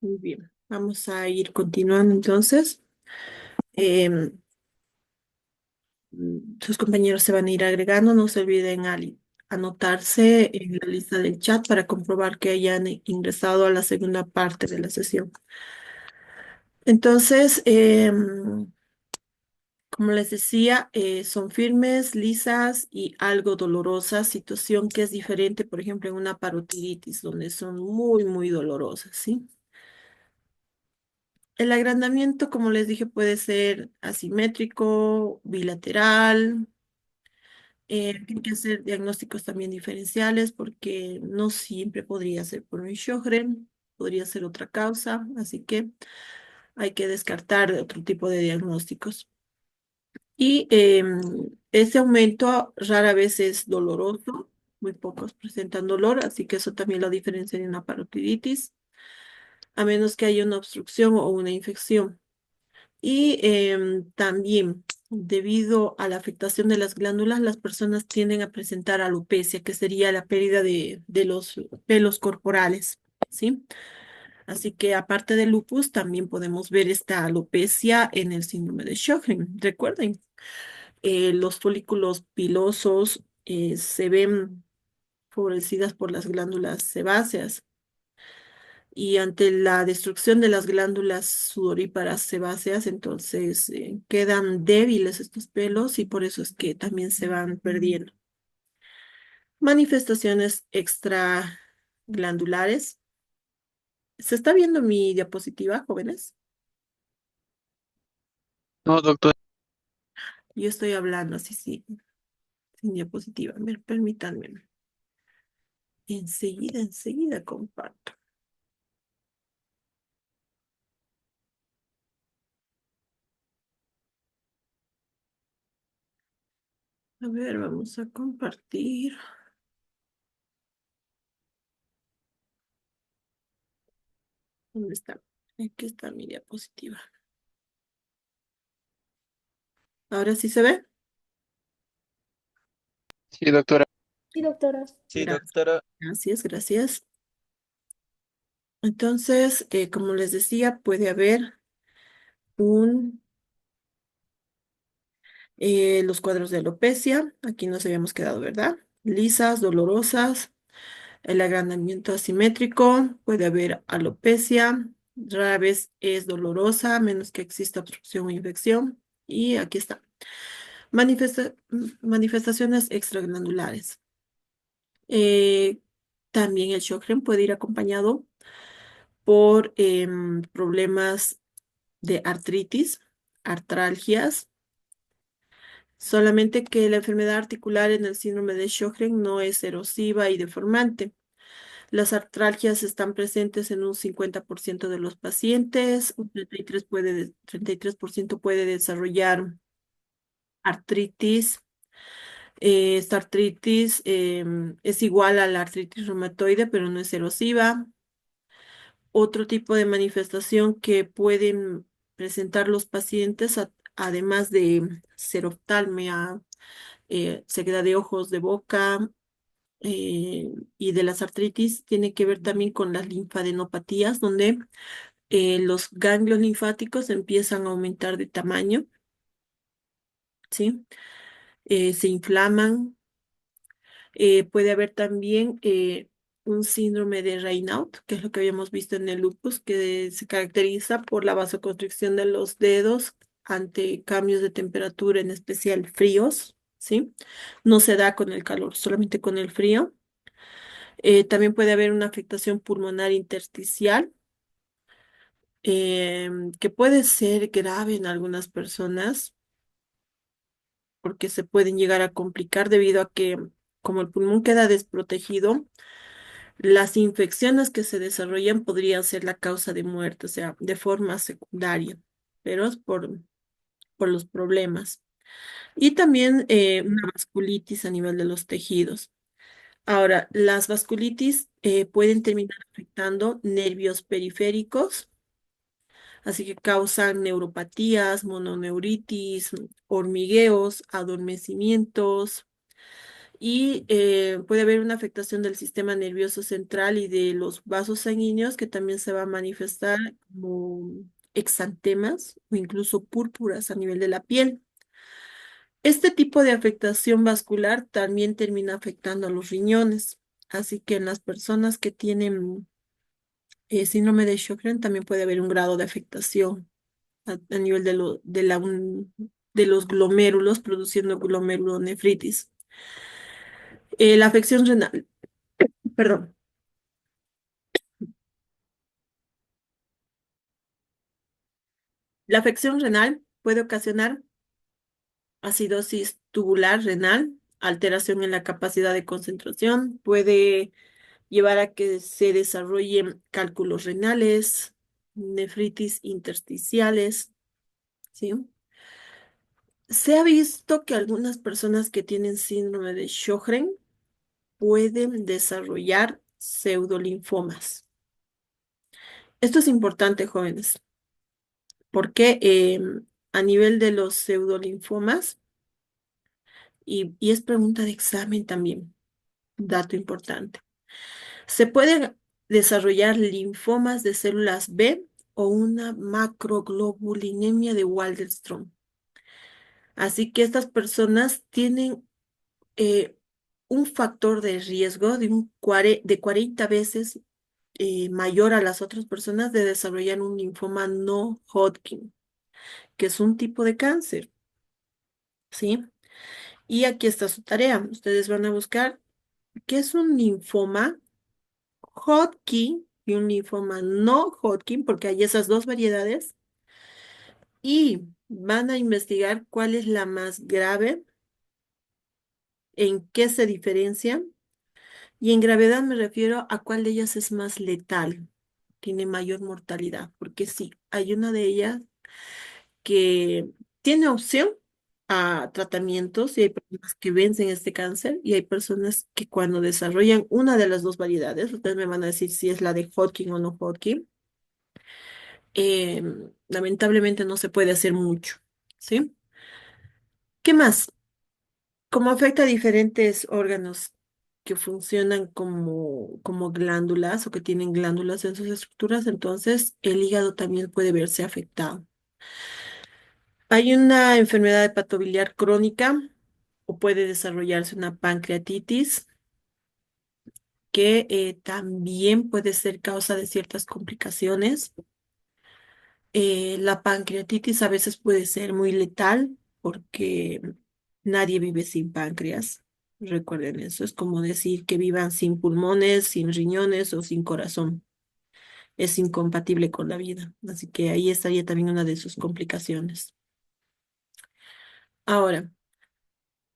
Muy bien, vamos a ir continuando entonces. Em, Sus compañeros se van a ir agregando, no se olviden anotarse en la lista del chat para comprobar que hayan ingresado a la segunda parte de la sesión. Entonces, como les decía, son firmes, lisas y algo dolorosas, situación que es diferente, por ejemplo, en una parotiditis, donde son muy dolorosas, ¿sí? El agrandamiento, como les dije, puede ser asimétrico, bilateral. Hay que hacer diagnósticos también diferenciales porque no siempre podría ser por un Sjögren, podría ser otra causa, así que hay que descartar otro tipo de diagnósticos. Y ese aumento rara vez es doloroso, muy pocos presentan dolor, así que eso también lo diferencia de una parotiditis, a menos que haya una obstrucción o una infección. Y también, debido a la afectación de las glándulas, las personas tienden a presentar alopecia, que sería la pérdida de los pelos corporales, ¿sí? Así que aparte del lupus, también podemos ver esta alopecia en el síndrome de Sjögren. Recuerden, los folículos pilosos se ven favorecidas por las glándulas sebáceas. Y ante la destrucción de las glándulas sudoríparas sebáceas, entonces quedan débiles estos pelos y por eso es que también se van perdiendo. Manifestaciones extraglandulares. ¿Se está viendo mi diapositiva, jóvenes? No, doctor. Yo estoy hablando así, sí, sin diapositiva. A ver, permítanme. Enseguida comparto. A ver, vamos a compartir. ¿Dónde está? Aquí está mi diapositiva. ¿Ahora sí se ve? Sí, doctora. Sí, doctora. Sí, Gracias, doctora. gracias. Entonces, como les decía, puede haber un, los cuadros de alopecia. Aquí nos habíamos quedado, ¿verdad? Lisas, dolorosas, el agrandamiento asimétrico, puede haber alopecia, rara vez es dolorosa, a menos que exista obstrucción o infección. Y aquí está. Manifestaciones extraglandulares. Eh, También el Sjögren puede ir acompañado por problemas de artritis, artralgias, solamente que la enfermedad articular en el síndrome de Sjögren no es erosiva y deformante. Las artralgias están presentes en un 50% de los pacientes, un 33% puede desarrollar artritis. Esta artritis es igual a la artritis reumatoide, pero no es erosiva. Otro tipo de manifestación que pueden presentar los pacientes, además de seroftalmia, sequedad de ojos, de boca y de las artritis, tiene que ver también con las linfadenopatías, donde los ganglios linfáticos empiezan a aumentar de tamaño, ¿sí? Se inflaman. Puede haber también un síndrome de Raynaud, que es lo que habíamos visto en el lupus, que se caracteriza por la vasoconstricción de los dedos ante cambios de temperatura, en especial fríos, ¿sí? No se da con el calor, solamente con el frío. También puede haber una afectación pulmonar intersticial, que puede ser grave en algunas personas, porque se pueden llegar a complicar debido a que, como el pulmón queda desprotegido, las infecciones que se desarrollan podrían ser la causa de muerte, o sea, de forma secundaria, pero es por los problemas. Y también una vasculitis a nivel de los tejidos. Ahora, las vasculitis pueden terminar afectando nervios periféricos, así que causan neuropatías, mononeuritis, hormigueos, adormecimientos, y puede haber una afectación del sistema nervioso central y de los vasos sanguíneos que también se va a manifestar como exantemas o incluso púrpuras a nivel de la piel. Este tipo de afectación vascular también termina afectando a los riñones, así que en las personas que tienen síndrome de Sjögren también puede haber un grado de afectación a nivel de los glomérulos, produciendo glomerulonefritis. La afección renal, perdón, la afección renal puede ocasionar acidosis tubular renal, alteración en la capacidad de concentración, puede llevar a que se desarrollen cálculos renales, nefritis intersticiales, ¿sí? Se ha visto que algunas personas que tienen síndrome de Sjögren pueden desarrollar pseudolinfomas. Esto es importante, jóvenes, porque a nivel de los pseudolinfomas, y es pregunta de examen también, dato importante, se pueden desarrollar linfomas de células B o una macroglobulinemia de Waldenström. Así que estas personas tienen eh, un factor de riesgo de 40 veces mayor a las otras personas de desarrollar un linfoma no Hodgkin, que es un tipo de cáncer, ¿sí? Y aquí está su tarea. Ustedes van a buscar qué es un linfoma Hodgkin y un linfoma no Hodgkin, porque hay esas dos variedades, y van a investigar cuál es la más grave, en qué se diferencian, y en gravedad me refiero a cuál de ellas es más letal, tiene mayor mortalidad, porque sí, hay una de ellas que tiene opción a tratamientos y hay personas que vencen este cáncer y hay personas que cuando desarrollan una de las dos variedades, ustedes me van a decir si es la de Hodgkin o no Hodgkin, lamentablemente no se puede hacer mucho, ¿sí? ¿Qué más? Como afecta a diferentes órganos que funcionan como glándulas o que tienen glándulas en sus estructuras, entonces el hígado también puede verse afectado. Hay una enfermedad hepatobiliar crónica o puede desarrollarse una pancreatitis que también puede ser causa de ciertas complicaciones. La pancreatitis a veces puede ser muy letal porque nadie vive sin páncreas. Recuerden eso, es como decir que vivan sin pulmones, sin riñones o sin corazón. Es incompatible con la vida. Así que ahí estaría también una de sus complicaciones. Ahora,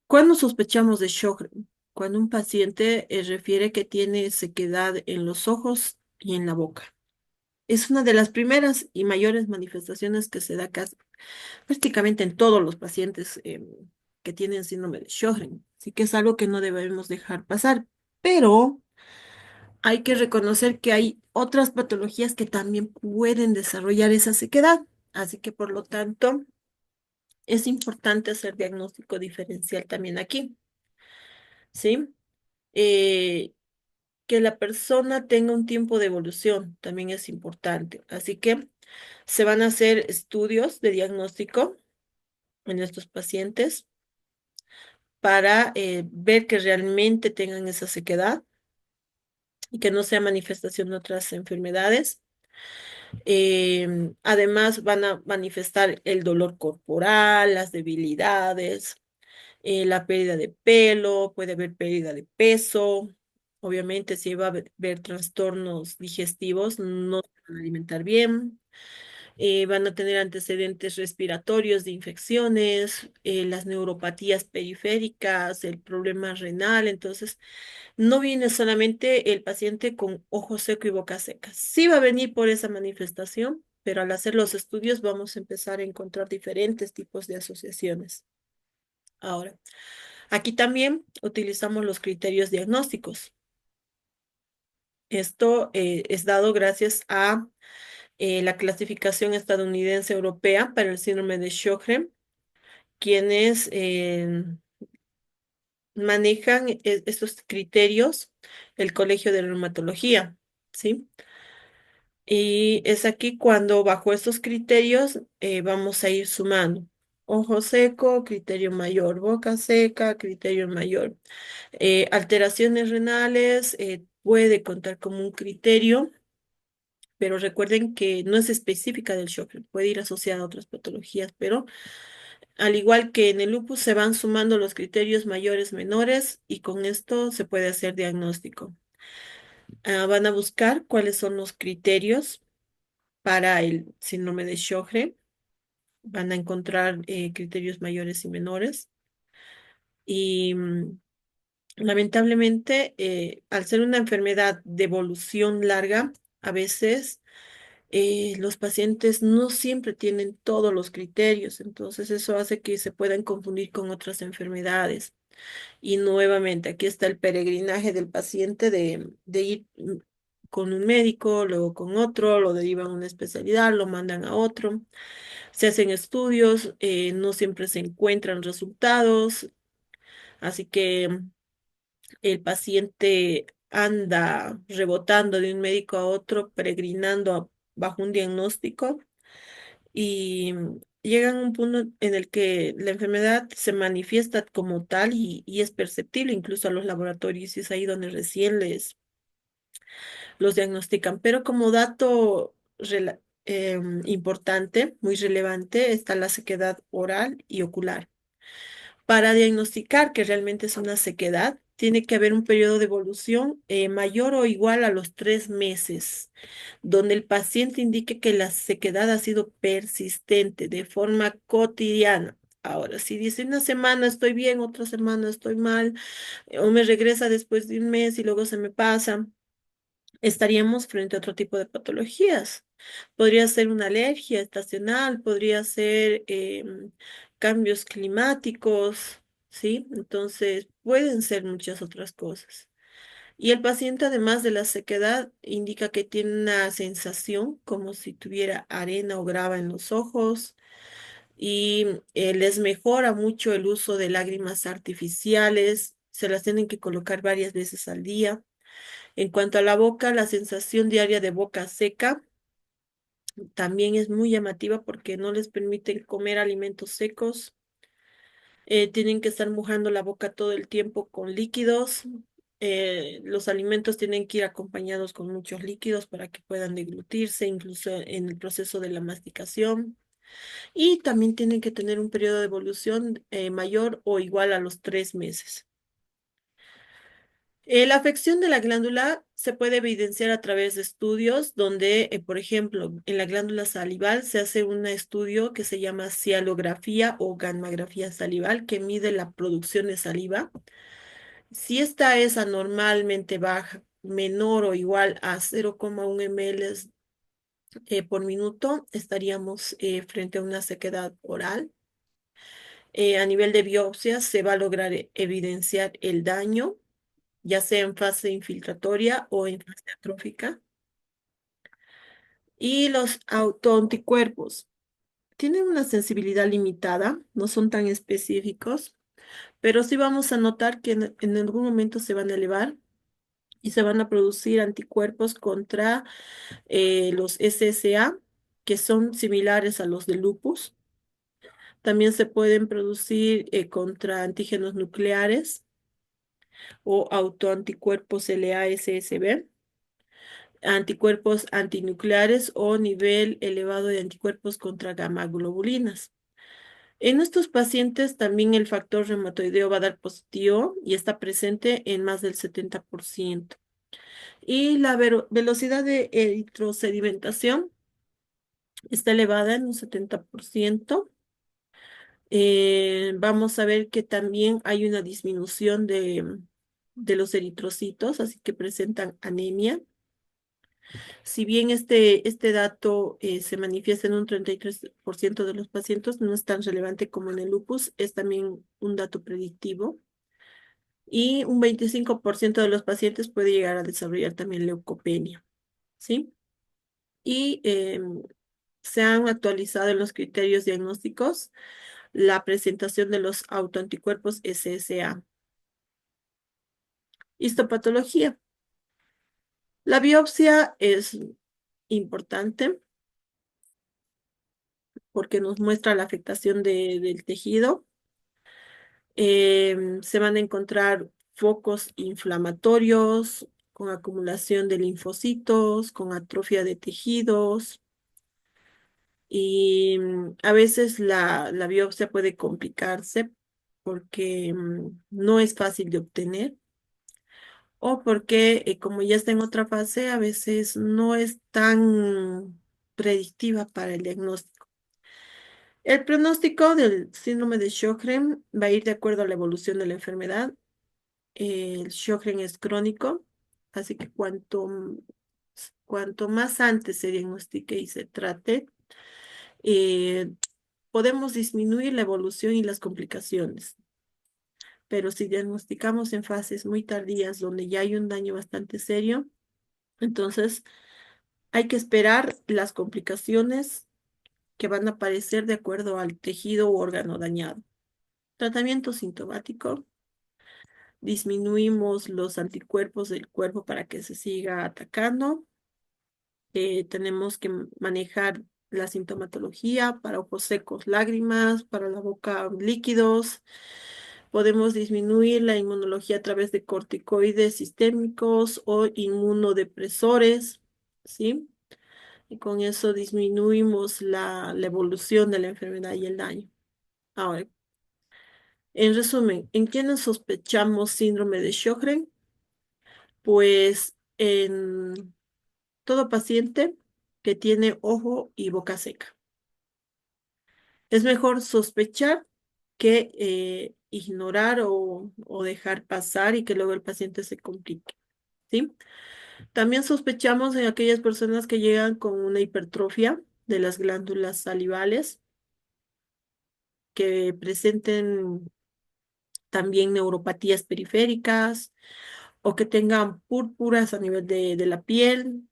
¿cuándo sospechamos de Sjögren? Cuando un paciente refiere que tiene sequedad en los ojos y en la boca. Es una de las primeras y mayores manifestaciones que se da prácticamente en todos los pacientes que tienen síndrome de Sjögren. Así que es algo que no debemos dejar pasar. Pero hay que reconocer que hay otras patologías que también pueden desarrollar esa sequedad. Así que por lo tanto es importante hacer diagnóstico diferencial también aquí, ¿sí? Eh, que la persona tenga un tiempo de evolución también es importante. Así que se van a hacer estudios de diagnóstico en estos pacientes para ver que realmente tengan esa sequedad y que no sea manifestación de otras enfermedades. Además, van a manifestar el dolor corporal, las debilidades, la pérdida de pelo, puede haber pérdida de peso. Obviamente, si va a haber trastornos digestivos, no se van a alimentar bien. Van a tener antecedentes respiratorios de infecciones, las neuropatías periféricas, el problema renal. Entonces, no viene solamente el paciente con ojo seco y boca seca. Sí va a venir por esa manifestación, pero al hacer los estudios vamos a empezar a encontrar diferentes tipos de asociaciones. Ahora, aquí también utilizamos los criterios diagnósticos. Esto es dado gracias a la clasificación estadounidense europea para el síndrome de Sjögren, quienes manejan estos criterios el Colegio de Reumatología, ¿sí? Y es aquí cuando bajo estos criterios vamos a ir sumando. Ojo seco, criterio mayor, boca seca, criterio mayor. Alteraciones renales, puede contar como un criterio, pero recuerden que no es específica del Sjögren, puede ir asociada a otras patologías, pero al igual que en el lupus se van sumando los criterios mayores, menores, y con esto se puede hacer diagnóstico. Van a buscar cuáles son los criterios para el síndrome de Sjögren. Van a encontrar criterios mayores y menores. Y lamentablemente, al ser una enfermedad de evolución larga, a veces los pacientes no siempre tienen todos los criterios, entonces eso hace que se puedan confundir con otras enfermedades. Y nuevamente, aquí está el peregrinaje del paciente de ir con un médico, luego con otro, lo derivan a una especialidad, lo mandan a otro, se hacen estudios, no siempre se encuentran resultados, así que el paciente anda rebotando de un médico a otro, peregrinando bajo un diagnóstico y llegan a un punto en el que la enfermedad se manifiesta como tal y es perceptible incluso a los laboratorios y es ahí donde recién los diagnostican. Pero como dato importante, muy relevante, está la sequedad oral y ocular. Para diagnosticar que realmente es una sequedad, tiene que haber un periodo de evolución mayor o igual a los 3 meses, donde el paciente indique que la sequedad ha sido persistente de forma cotidiana. Ahora, si dice una semana estoy bien, otra semana estoy mal, o me regresa después de un mes y luego se me pasa, estaríamos frente a otro tipo de patologías. Podría ser una alergia estacional, podría ser cambios climáticos, ¿sí? Entonces, pueden ser muchas otras cosas. Y el paciente, además de la sequedad, indica que tiene una sensación como si tuviera arena o grava en los ojos y les mejora mucho el uso de lágrimas artificiales, se las tienen que colocar varias veces al día. En cuanto a la boca, la sensación diaria de boca seca también es muy llamativa porque no les permite comer alimentos secos. Tienen que estar mojando la boca todo el tiempo con líquidos. Los alimentos tienen que ir acompañados con muchos líquidos para que puedan deglutirse, incluso en el proceso de la masticación. Y también tienen que tener un periodo de evolución mayor o igual a los 3 meses. La afección de la glándula se puede evidenciar a través de estudios donde, por ejemplo, en la glándula salival se hace un estudio que se llama cialografía o gammagrafía salival que mide la producción de saliva. Si esta es anormalmente baja, menor o igual a 0,1 ml por minuto, estaríamos frente a una sequedad oral. A nivel de biopsia se va a lograr evidenciar el daño ya sea en fase infiltratoria o en fase atrófica. Y los autoanticuerpos tienen una sensibilidad limitada, no son tan específicos, pero sí vamos a notar que en algún momento se van a elevar y se van a producir anticuerpos contra los SSA, que son similares a los de lupus. También se pueden producir contra antígenos nucleares o autoanticuerpos LASSB. Anticuerpos antinucleares o nivel elevado de anticuerpos contra gamma globulinas. En estos pacientes también el factor reumatoideo va a dar positivo y está presente en más del 70%. Y la velocidad de eritrosedimentación está elevada en un 70%. Vamos a ver que también hay una disminución de los eritrocitos, así que presentan anemia. Si bien este dato se manifiesta en un 33% de los pacientes, no es tan relevante como en el lupus, es también un dato predictivo. Y un 25% de los pacientes puede llegar a desarrollar también leucopenia, ¿sí? Y se han actualizado en los criterios diagnósticos la presentación de los autoanticuerpos SSA. Histopatología. La biopsia es importante porque nos muestra la afectación del tejido. Se van a encontrar focos inflamatorios con acumulación de linfocitos, con atrofia de tejidos y a veces la biopsia puede complicarse porque no es fácil de obtener o porque como ya está en otra fase, a veces no es tan predictiva para el diagnóstico. El pronóstico del síndrome de Sjögren va a ir de acuerdo a la evolución de la enfermedad. El Sjögren es crónico, así que cuanto más antes se diagnostique y se trate, eh, podemos disminuir la evolución y las complicaciones. Pero si diagnosticamos en fases muy tardías, donde ya hay un daño bastante serio, entonces hay que esperar las complicaciones que van a aparecer de acuerdo al tejido u órgano dañado. Tratamiento sintomático. Disminuimos los anticuerpos del cuerpo para que se siga atacando. Tenemos que manejar la sintomatología para ojos secos, lágrimas, para la boca líquidos. Podemos disminuir la inmunología a través de corticoides sistémicos o inmunodepresores, ¿sí? Y con eso disminuimos la evolución de la enfermedad y el daño. Ahora, en resumen, ¿en quiénes sospechamos síndrome de Sjögren? Pues en todo paciente que tiene ojo y boca seca. Es mejor sospechar que ignorar o dejar pasar y que luego el paciente se complique, ¿sí? También sospechamos en aquellas personas que llegan con una hipertrofia de las glándulas salivales, que presenten también neuropatías periféricas o que tengan púrpuras a nivel de la piel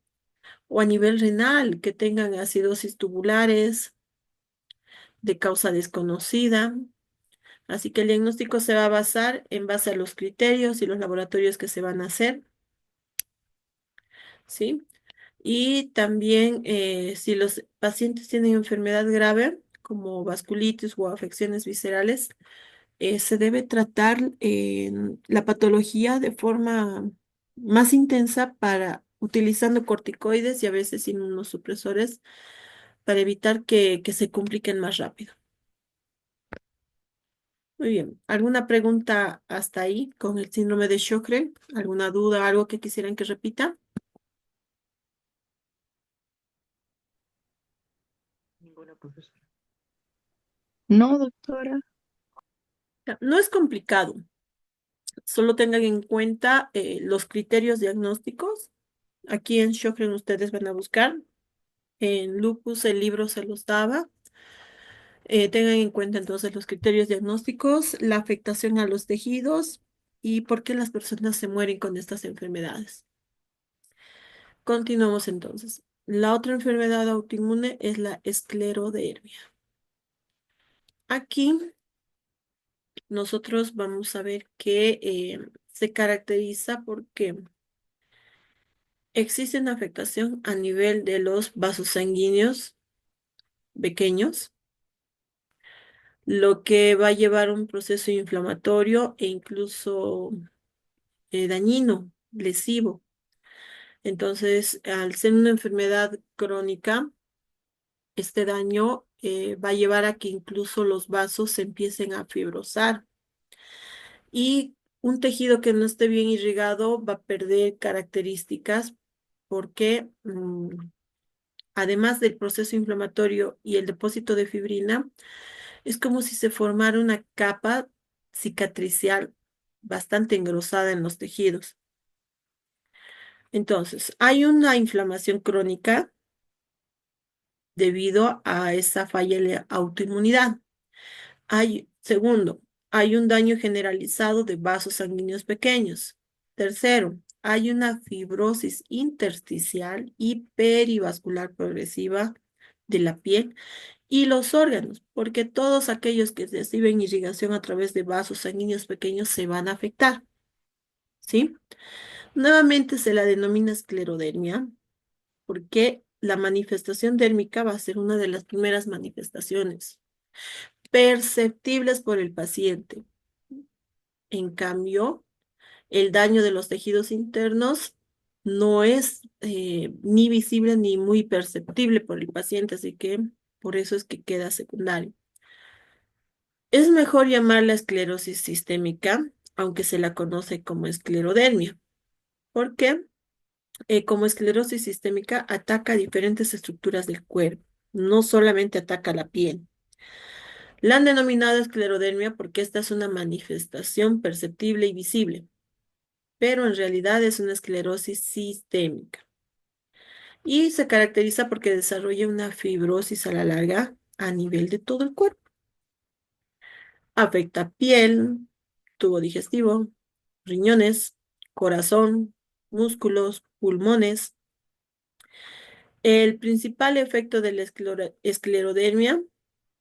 o a nivel renal, que tengan acidosis tubulares de causa desconocida. Así que el diagnóstico se va a basar en base a los criterios y los laboratorios que se van a hacer, ¿sí? Y también si los pacientes tienen enfermedad grave, como vasculitis o afecciones viscerales, se debe tratar la patología de forma más intensa para utilizando corticoides y a veces inmunosupresores para evitar que se compliquen más rápido. Muy bien. ¿Alguna pregunta hasta ahí con el síndrome de Sjögren? ¿Alguna duda, algo que quisieran que repita? Ninguna profesora. No, doctora. Ya, no es complicado. Solo tengan en cuenta los criterios diagnósticos. Aquí en Sjögren ustedes van a buscar. En lupus el libro se los daba. Tengan en cuenta entonces los criterios diagnósticos, la afectación a los tejidos y por qué las personas se mueren con estas enfermedades. Continuamos entonces. La otra enfermedad autoinmune es la esclerodermia. Aquí nosotros vamos a ver que se caracteriza porque existe una afectación a nivel de los vasos sanguíneos pequeños, lo que va a llevar a un proceso inflamatorio e incluso dañino, lesivo. Entonces, al ser una enfermedad crónica, este daño va a llevar a que incluso los vasos se empiecen a fibrosar y un tejido que no esté bien irrigado va a perder características porque además del proceso inflamatorio y el depósito de fibrina, es como si se formara una capa cicatricial bastante engrosada en los tejidos. Entonces, hay una inflamación crónica debido a esa falla en la autoinmunidad. Segundo, hay un daño generalizado de vasos sanguíneos pequeños. Tercero, hay una fibrosis intersticial y perivascular progresiva de la piel y los órganos, porque todos aquellos que reciben irrigación a través de vasos sanguíneos pequeños se van a afectar, ¿sí? Nuevamente se la denomina esclerodermia porque la manifestación dérmica va a ser una de las primeras manifestaciones perceptibles por el paciente. En cambio, el daño de los tejidos internos no es ni visible ni muy perceptible por el paciente, así que por eso es que queda secundario. Es mejor llamarla esclerosis sistémica, aunque se la conoce como esclerodermia, porque como esclerosis sistémica ataca diferentes estructuras del cuerpo, no solamente ataca la piel. La han denominado esclerodermia porque esta es una manifestación perceptible y visible, pero en realidad es una esclerosis sistémica y se caracteriza porque desarrolla una fibrosis a la larga a nivel de todo el cuerpo. Afecta piel, tubo digestivo, riñones, corazón, músculos, pulmones. El principal efecto de la esclerodermia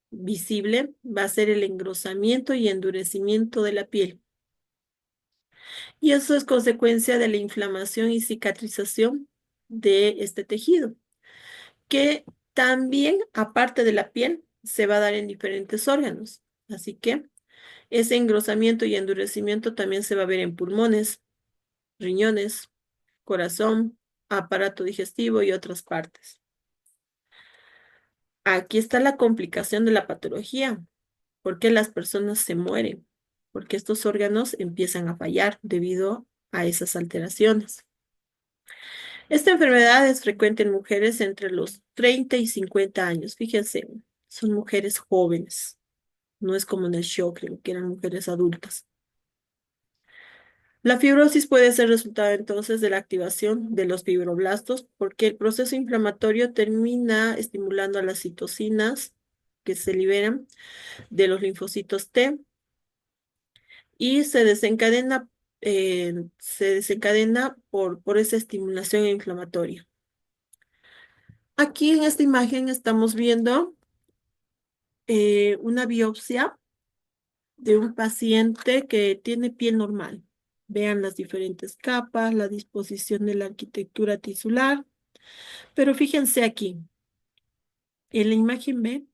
visible va a ser el engrosamiento y endurecimiento de la piel. Y eso es consecuencia de la inflamación y cicatrización de este tejido, que también, aparte de la piel, se va a dar en diferentes órganos. Así que ese engrosamiento y endurecimiento también se va a ver en pulmones, riñones, corazón, aparato digestivo y otras partes. Aquí está la complicación de la patología. ¿Por qué las personas se mueren? Porque estos órganos empiezan a fallar debido a esas alteraciones. Esta enfermedad es frecuente en mujeres entre los 30 y 50 años. Fíjense, son mujeres jóvenes. No es como en el shock, creo que eran mujeres adultas. La fibrosis puede ser resultado entonces de la activación de los fibroblastos porque el proceso inflamatorio termina estimulando a las citocinas que se liberan de los linfocitos T y se desencadena por esa estimulación inflamatoria. Aquí en esta imagen estamos viendo una biopsia de un paciente que tiene piel normal. Vean las diferentes capas, la disposición de la arquitectura tisular, pero fíjense aquí, en la imagen B,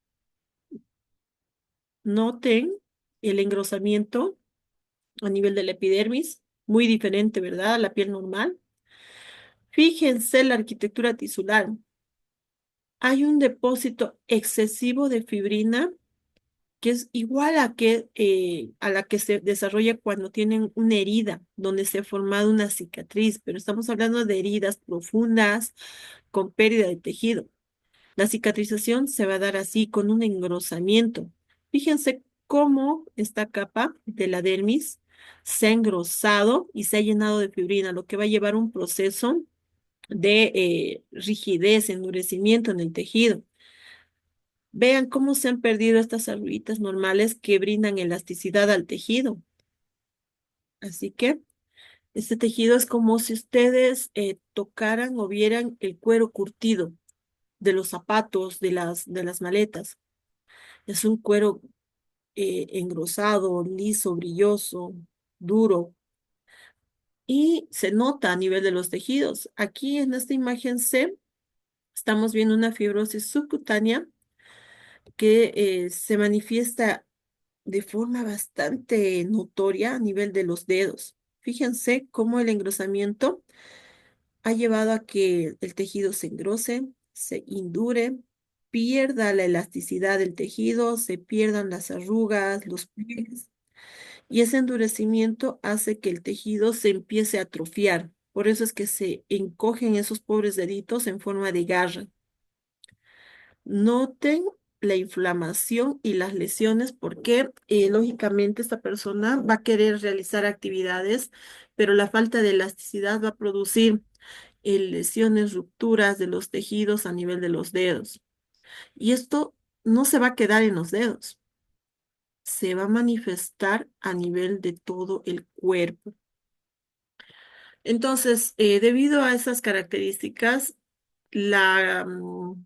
noten el engrosamiento a nivel de la epidermis, muy diferente, ¿verdad? A la piel normal. Fíjense la arquitectura tisular. Hay un depósito excesivo de fibrina que es igual a la que se desarrolla cuando tienen una herida, donde se ha formado una cicatriz, pero estamos hablando de heridas profundas con pérdida de tejido. La cicatrización se va a dar así con un engrosamiento. Fíjense cómo esta capa de la dermis se ha engrosado y se ha llenado de fibrina, lo que va a llevar un proceso de rigidez, endurecimiento en el tejido. Vean cómo se han perdido estas arruguitas normales que brindan elasticidad al tejido. Así que este tejido es como si ustedes tocaran o vieran el cuero curtido de los zapatos, de las maletas. Es un cuero engrosado, liso, brilloso, duro y se nota a nivel de los tejidos. Aquí en esta imagen C estamos viendo una fibrosis subcutánea que se manifiesta de forma bastante notoria a nivel de los dedos. Fíjense cómo el engrosamiento ha llevado a que el tejido se engrose, se indure, pierda la elasticidad del tejido, se pierdan las arrugas, los pliegues, y ese endurecimiento hace que el tejido se empiece a atrofiar. Por eso es que se encogen esos pobres deditos en forma de garra. Noten la inflamación y las lesiones porque lógicamente esta persona va a querer realizar actividades, pero la falta de elasticidad va a producir lesiones, rupturas de los tejidos a nivel de los dedos. Y esto no se va a quedar en los dedos, se va a manifestar a nivel de todo el cuerpo. Entonces, debido a esas características, la, mm,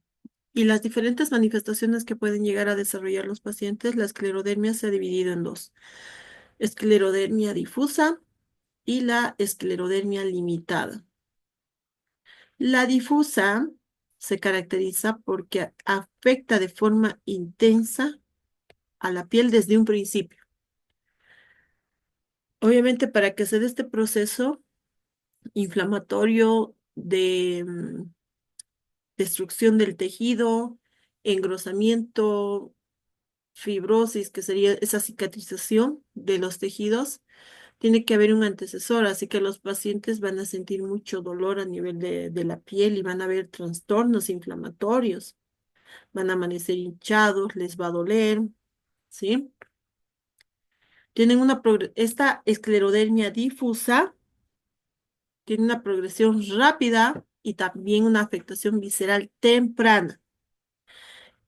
y las diferentes manifestaciones que pueden llegar a desarrollar los pacientes, la esclerodermia se ha dividido en dos. Esclerodermia difusa y la esclerodermia limitada. La difusa se caracteriza porque afecta de forma intensa a la piel desde un principio. Obviamente, para que se dé este proceso inflamatorio de destrucción del tejido, engrosamiento, fibrosis, que sería esa cicatrización de los tejidos, tiene que haber un antecesor, así que los pacientes van a sentir mucho dolor a nivel de la piel y van a haber trastornos inflamatorios, van a amanecer hinchados, les va a doler, ¿sí? Esta esclerodermia difusa tiene una progresión rápida y también una afectación visceral temprana.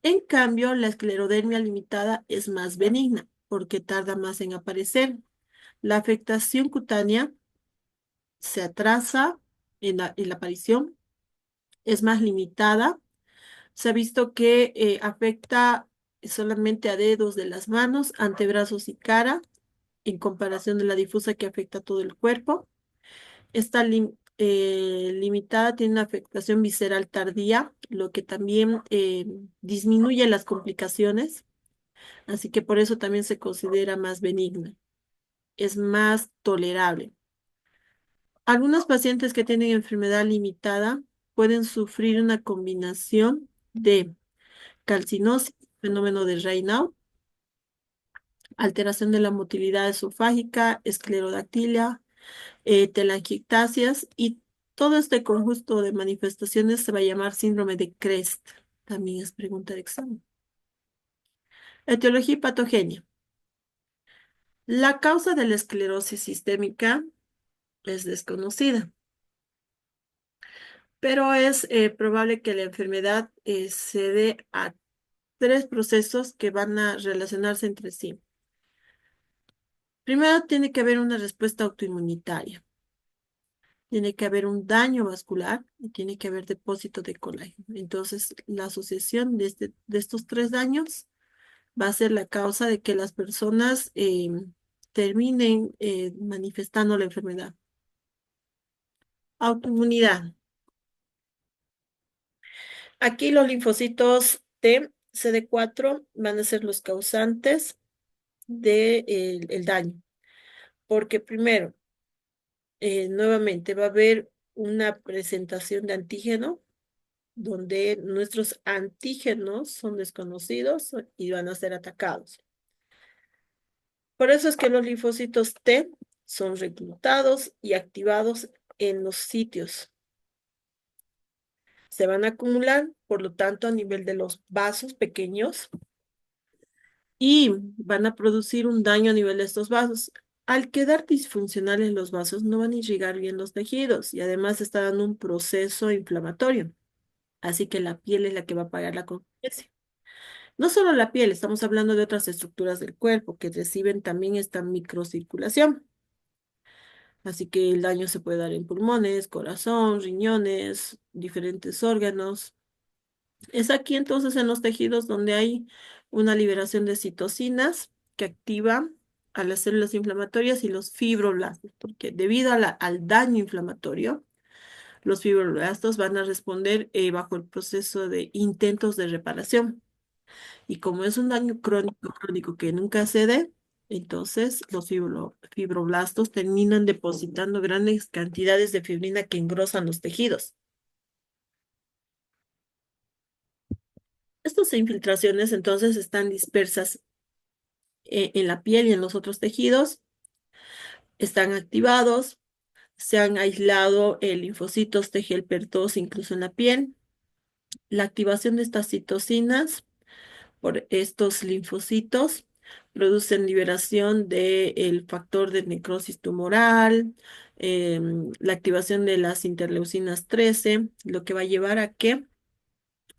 En cambio, la esclerodermia limitada es más benigna porque tarda más en aparecer. La afectación cutánea se atrasa en la aparición, es más limitada. Se ha visto que afecta solamente a dedos de las manos, antebrazos y cara, en comparación de la difusa que afecta a todo el cuerpo. Esta limitada tiene una afectación visceral tardía, lo que también disminuye las complicaciones, así que por eso también se considera más benigna, es más tolerable. Algunos pacientes que tienen enfermedad limitada pueden sufrir una combinación de calcinosis, fenómeno de Raynaud, alteración de la motilidad esofágica, esclerodactilia, telangiectasias y todo este conjunto de manifestaciones se va a llamar síndrome de CREST. También es pregunta de examen. Etiología y patogenia. La causa de la esclerosis sistémica es desconocida, pero es probable que la enfermedad se dé a tres procesos que van a relacionarse entre sí. Primero, tiene que haber una respuesta autoinmunitaria. Tiene que haber un daño vascular y tiene que haber depósito de colágeno. Entonces, la asociación de estos tres daños va a ser la causa de que las personas terminen manifestando la enfermedad. Autoinmunidad. Aquí los linfocitos T, CD4 van a ser los causantes del el daño, porque primero, nuevamente va a haber una presentación de antígeno donde nuestros antígenos son desconocidos y van a ser atacados. Por eso es que los linfocitos T son reclutados y activados en los sitios. Se van a acumular, por lo tanto, a nivel de los vasos pequeños y van a producir un daño a nivel de estos vasos. Al quedar disfuncionales los vasos, no van a irrigar bien los tejidos y además está dando un proceso inflamatorio. Así que la piel es la que va a pagar la consecuencia. No solo la piel, estamos hablando de otras estructuras del cuerpo que reciben también esta microcirculación. Así que el daño se puede dar en pulmones, corazón, riñones, diferentes órganos. Es aquí entonces en los tejidos donde hay una liberación de citocinas que activa a las células inflamatorias y los fibroblastos, porque debido a al daño inflamatorio, los fibroblastos van a responder bajo el proceso de intentos de reparación. Y como es un daño crónico, crónico que nunca cede, entonces los fibroblastos terminan depositando grandes cantidades de fibrina que engrosan los tejidos. Estas infiltraciones entonces están dispersas en la piel y en los otros tejidos, están activados, se han aislado linfocitos, T helper 2 incluso en la piel. La activación de estas citocinas por estos linfocitos producen liberación del factor de necrosis tumoral, la activación de las interleucinas 13, lo que va a llevar a que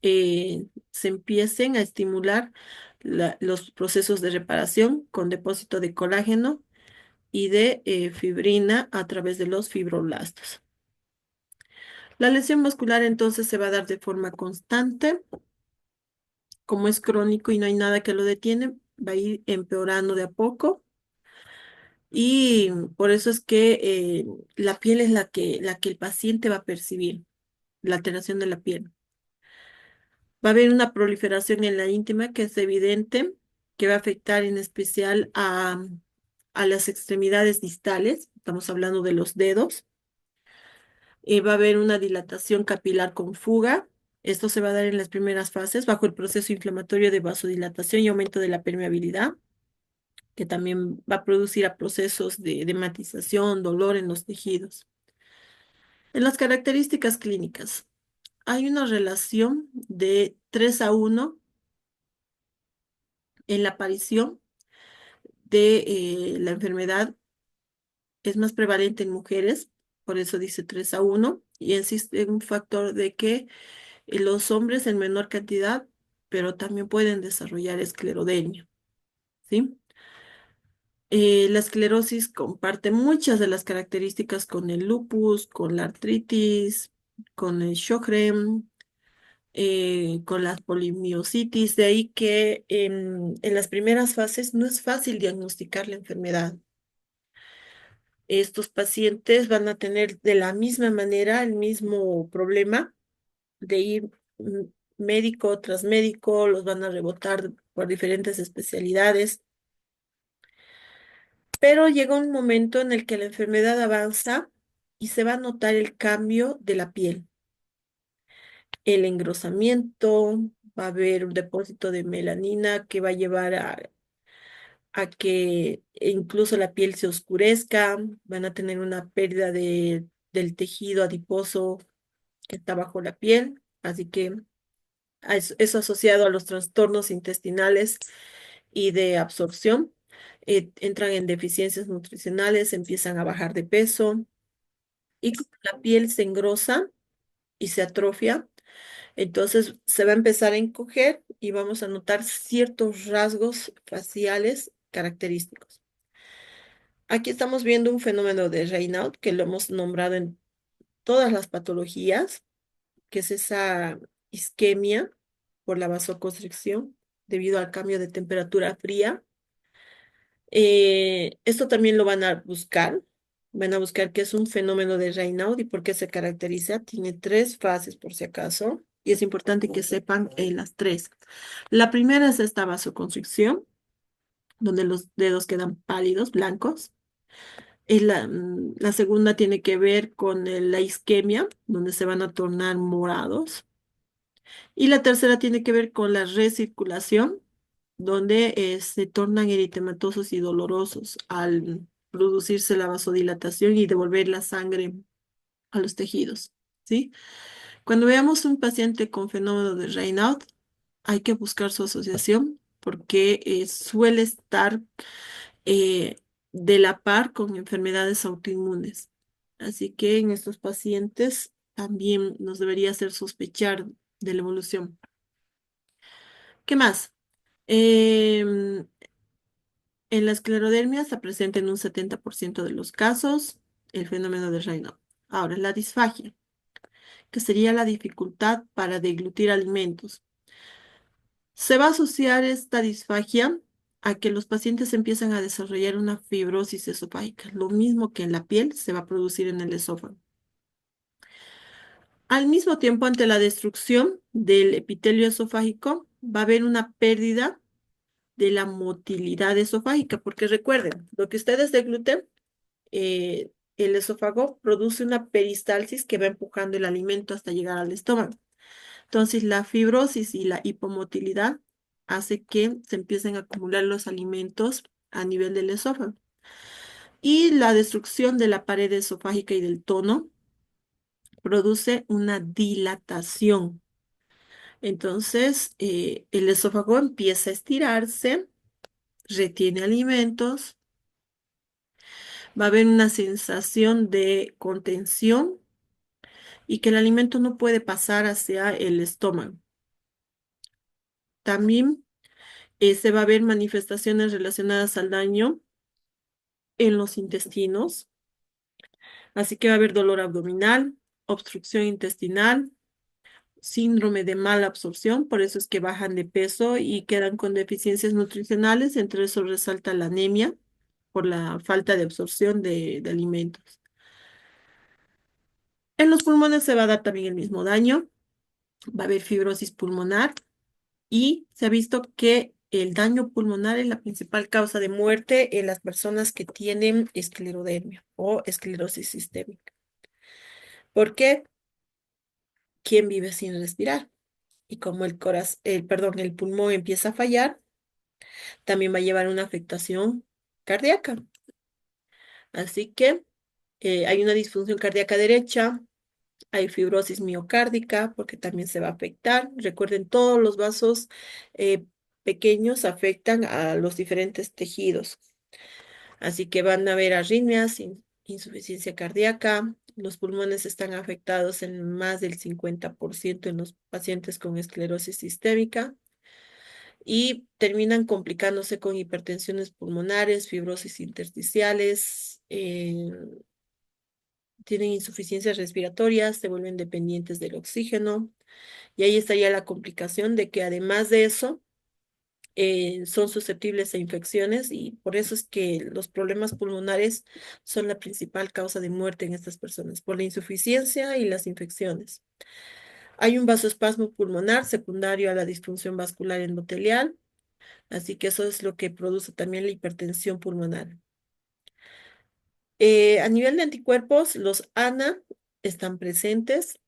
se empiecen a estimular los procesos de reparación con depósito de colágeno y de fibrina a través de los fibroblastos. La lesión muscular entonces se va a dar de forma constante. Como es crónico y no hay nada que lo detiene, va a ir empeorando de a poco. Y por eso es que la piel es la que el paciente va a percibir, la alteración de la piel. Va a haber una proliferación en la íntima que es evidente, que va a afectar en especial a las extremidades distales, estamos hablando de los dedos. Va a haber una dilatación capilar con fuga. Esto se va a dar en las primeras fases bajo el proceso inflamatorio de vasodilatación y aumento de la permeabilidad, que también va a producir a procesos de edematización, dolor en los tejidos. En las características clínicas, hay una relación de 3 a 1 en la aparición de la enfermedad. Es más prevalente en mujeres, por eso dice 3 a 1, y existe un factor de que los hombres en menor cantidad, pero también pueden desarrollar esclerodermia, ¿sí? La esclerosis comparte muchas de las características con el lupus, con la artritis, con el Sjögren, con la polimiositis, de ahí que en las primeras fases no es fácil diagnosticar la enfermedad. Estos pacientes van a tener de la misma manera el mismo problema de ir médico tras médico, los van a rebotar por diferentes especialidades, pero llega un momento en el que la enfermedad avanza y se va a notar el cambio de la piel, el engrosamiento, va a haber un depósito de melanina que va a llevar a que incluso la piel se oscurezca, van a tener una pérdida del tejido adiposo que está bajo la piel, así que eso asociado a los trastornos intestinales y de absorción. Entran en deficiencias nutricionales, empiezan a bajar de peso y como la piel se engrosa y se atrofia, entonces se va a empezar a encoger y vamos a notar ciertos rasgos faciales característicos. Aquí estamos viendo un fenómeno de Raynaud que lo hemos nombrado en todas las patologías, que es esa isquemia por la vasoconstricción debido al cambio de temperatura fría. Esto también lo van a buscar qué es un fenómeno de Raynaud y por qué se caracteriza. Tiene 3 fases por si acaso, y es importante que sepan las 3. La primera es esta vasoconstricción, donde los dedos quedan pálidos, blancos. La segunda tiene que ver con la isquemia, donde se van a tornar morados. Y la tercera tiene que ver con la recirculación, donde se tornan eritematosos y dolorosos al producirse la vasodilatación y devolver la sangre a los tejidos, ¿sí? Cuando veamos un paciente con fenómeno de Raynaud, hay que buscar su asociación porque suele estar eh, de la par con enfermedades autoinmunes. Así que en estos pacientes también nos debería hacer sospechar de la evolución. ¿Qué más? Em, en la esclerodermia está presente en un 70% de los casos el fenómeno de Raynaud. Ahora, la disfagia, que sería la dificultad para deglutir alimentos. Se va a asociar esta disfagia a que los pacientes empiezan a desarrollar una fibrosis esofágica. Lo mismo que en la piel se va a producir en el esófago. Al mismo tiempo, ante la destrucción del epitelio esofágico, va a haber una pérdida de la motilidad esofágica, porque recuerden, lo que ustedes degluten, el esófago produce una peristalsis que va empujando el alimento hasta llegar al estómago. Entonces, la fibrosis y la hipomotilidad hace que se empiecen a acumular los alimentos a nivel del esófago. Y la destrucción de la pared esofágica y del tono produce una dilatación. Entonces, el esófago empieza a estirarse, retiene alimentos, va a haber una sensación de contención y que el alimento no puede pasar hacia el estómago. También se va a ver manifestaciones relacionadas al daño en los intestinos, así que va a haber dolor abdominal, obstrucción intestinal, síndrome de mala absorción, por eso es que bajan de peso y quedan con deficiencias nutricionales, entre eso resalta la anemia. por la falta de absorción de alimentos. En los pulmones se va a dar también el mismo daño, va a haber fibrosis pulmonar y se ha visto que el daño pulmonar es la principal causa de muerte en las personas que tienen esclerodermia o esclerosis sistémica. ¿Por qué? ¿Quién vive sin respirar? Y como el pulmón empieza a fallar, también va a llevar una afectación cardíaca. Así que hay una disfunción cardíaca derecha, hay fibrosis miocárdica, porque también se va a afectar. Recuerden, todos los vasos eh, pequeños afectan a los diferentes tejidos. Así que van a haber arritmias, insuficiencia cardíaca. Los pulmones están afectados en más del 50% en los pacientes con esclerosis sistémica y terminan complicándose con hipertensiones pulmonares, fibrosis intersticiales, tienen insuficiencias respiratorias, se vuelven dependientes del oxígeno y ahí estaría la complicación de que además de eso son susceptibles a infecciones y por eso es que los problemas pulmonares son la principal causa de muerte en estas personas, por la insuficiencia y las infecciones. Hay un vasoespasmo pulmonar secundario a la disfunción vascular endotelial. Así que eso es lo que produce también la hipertensión pulmonar. A nivel de anticuerpos, los ANA están presentes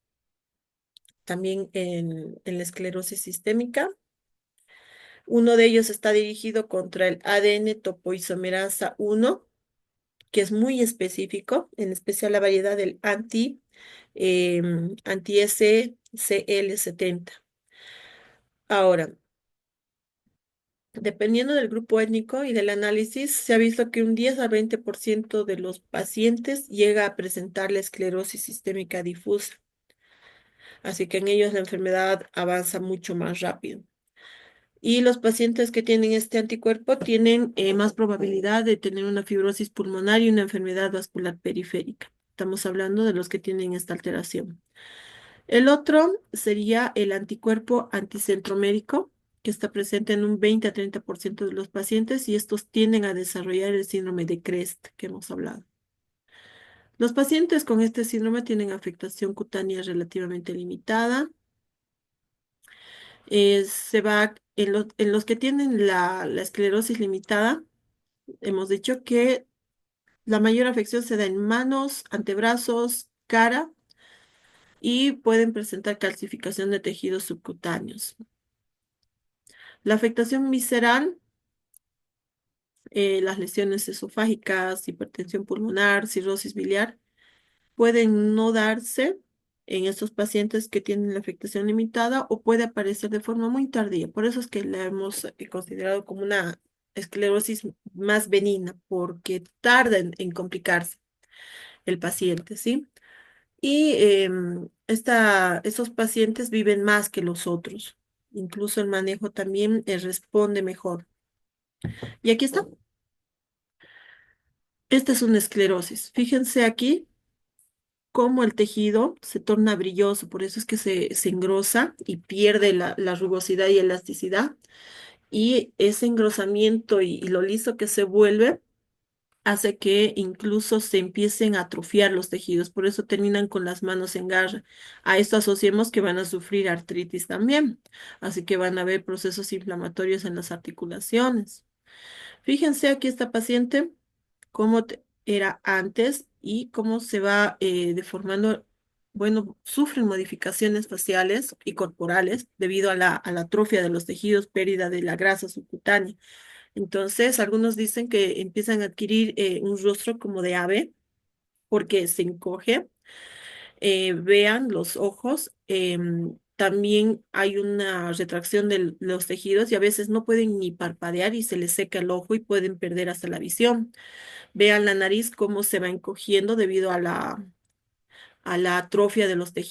también en la esclerosis sistémica. Uno de ellos está dirigido contra el ADN topoisomerasa 1, que es muy específico, en especial la variedad del anti-SCL70. Ahora, dependiendo del grupo étnico y del análisis, se ha visto que un 10 al 20% de los pacientes llega a presentar la esclerosis sistémica difusa, así que en ellos la enfermedad avanza mucho más rápido. Y los pacientes que tienen este anticuerpo tienen más probabilidad de tener una fibrosis pulmonar y una enfermedad vascular periférica. Estamos hablando de los que tienen esta alteración. El otro sería el anticuerpo anticentromédico, que está presente en un 20 a 30% de los pacientes y estos tienden a desarrollar el síndrome de CREST que hemos hablado. Los pacientes con este síndrome tienen afectación cutánea relativamente limitada. En los que tienen la esclerosis limitada, hemos dicho que la mayor afección se da en manos, antebrazos, cara y pueden presentar calcificación de tejidos subcutáneos. La afectación visceral, las lesiones esofágicas, hipertensión pulmonar, cirrosis biliar, pueden no darse en estos pacientes que tienen la afectación limitada o puede aparecer de forma muy tardía. Por eso es que la hemos considerado como una esclerosis más benigna, porque tarda en complicarse el paciente, ¿sí? Y esos pacientes viven más que los otros. Incluso el manejo también responde mejor. Y aquí está. Esta es una esclerosis. Fíjense aquí cómo el tejido se torna brilloso, por eso es que se engrosa y pierde la rugosidad y elasticidad. Y ese engrosamiento y lo liso que se vuelve hace que incluso se empiecen a atrofiar los tejidos, por eso terminan con las manos en garra. A esto asociemos que van a sufrir artritis también, así que van a haber procesos inflamatorios en las articulaciones. Fíjense aquí esta paciente, era antes y cómo se va deformando. Bueno, sufren modificaciones faciales y corporales debido a la atrofia de los tejidos, pérdida de la grasa subcutánea. Entonces, algunos dicen que empiezan a adquirir un rostro como de ave porque se encoge. Vean los ojos. También hay una retracción de los tejidos y a veces no pueden ni parpadear y se les seca el ojo y pueden perder hasta la visión. Vean la nariz cómo se va encogiendo debido a la atrofia de los tejidos.